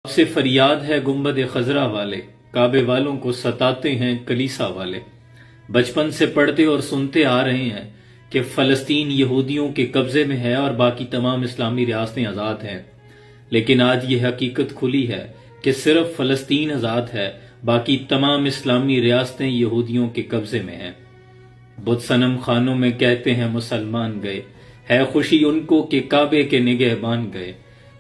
اب سے فریاد ہے گنبد خضرا والے، کعبے والوں کو ستاتے ہیں کلیسا والے۔ بچپن سے پڑھتے اور سنتے آ رہے ہیں کہ فلسطین یہودیوں کے قبضے میں ہے اور باقی تمام اسلامی ریاستیں آزاد ہیں، لیکن آج یہ حقیقت کھلی ہے کہ صرف فلسطین آزاد ہے، باقی تمام اسلامی ریاستیں یہودیوں کے قبضے میں ہیں۔ بت صنم خانوں میں کہتے ہیں مسلمان گئے، ہے خوشی ان کو کہ کعبے کے نگہبان گئے۔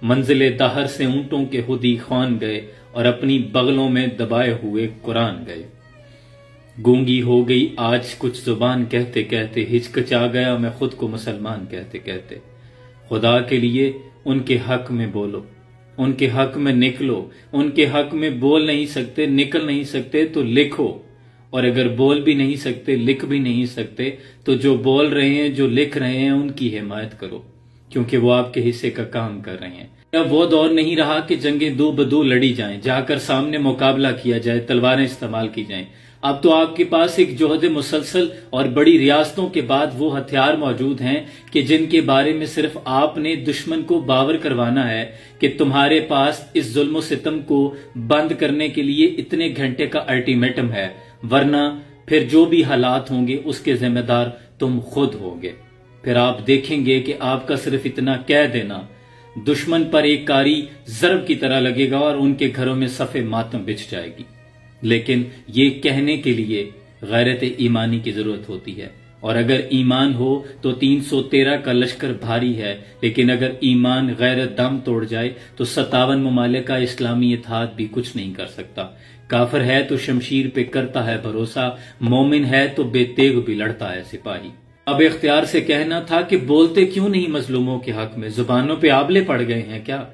منزل دہر سے اونٹوں کے ہدی خوان گئے اور اپنی بغلوں میں دبائے ہوئے قرآن گئے۔ گونگی ہو گئی آج کچھ زبان کہتے کہتے، ہچکچا گیا میں خود کو مسلمان کہتے کہتے۔ خدا کے لیے ان کے حق میں بولو، ان کے حق میں نکلو، ان کے حق میں بول نہیں سکتے، نکل نہیں سکتے تو لکھو، اور اگر بول بھی نہیں سکتے، لکھ بھی نہیں سکتے تو جو بول رہے ہیں، جو لکھ رہے ہیں، ان کی حمایت کرو، کیونکہ وہ آپ کے حصے کا کام کر رہے ہیں۔ اب وہ دور نہیں رہا کہ جنگیں دو بدو لڑی جائیں، جا کر سامنے مقابلہ کیا جائے، تلواریں استعمال کی جائیں۔ اب تو آپ کے پاس ایک جوہد مسلسل اور بڑی ریاستوں کے بعد وہ ہتھیار موجود ہیں کہ جن کے بارے میں صرف آپ نے دشمن کو باور کروانا ہے کہ تمہارے پاس اس ظلم و ستم کو بند کرنے کے لیے اتنے گھنٹے کا الٹیمیٹم ہے، ورنہ پھر جو بھی حالات ہوں گے اس کے ذمہ دار تم خود ہوگے۔ پھر آپ دیکھیں گے کہ آپ کا صرف اتنا کہہ دینا دشمن پر ایک کاری ضرب کی طرح لگے گا اور ان کے گھروں میں صف ماتم بچھ جائے گی۔ لیکن یہ کہنے کے لیے غیرت ایمانی کی ضرورت ہوتی ہے، اور اگر ایمان ہو تو 313 کا لشکر بھاری ہے، لیکن اگر ایمان غیرت دم توڑ جائے تو 57 ممالک کا اسلامی اتحاد بھی کچھ نہیں کر سکتا۔ کافر ہے تو شمشیر پہ کرتا ہے بھروسہ، مومن ہے تو بے تیغ بھی لڑتا ہے سپاہی۔ اب اختیار سے کہنا تھا کہ بولتے کیوں نہیں مظلوموں کے حق میں، زبانوں پہ آبلے پڑ گئے ہیں کیا؟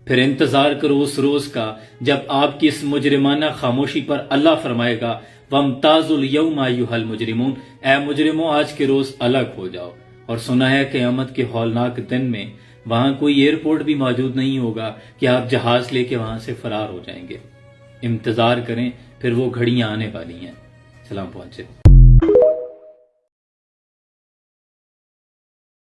پھر انتظار کرو اس روز کا جب آپ کی اس مجرمانہ خاموشی پر اللہ فرمائے گا وَامْتَازُوا الْيَوْمَ أَيُّهَا الْمُجْرِمُونَ، اے مجرموں آج کے روز الگ ہو جاؤ۔ اور سنا ہے قیامت کے ہولناک دن میں وہاں کوئی ایئرپورٹ بھی موجود نہیں ہوگا کہ آپ جہاز لے کے وہاں سے فرار ہو جائیں گے۔ انتظار کریں، پھر وہ گھڑیاں آنے والی ہیں۔ سلام پہنچے۔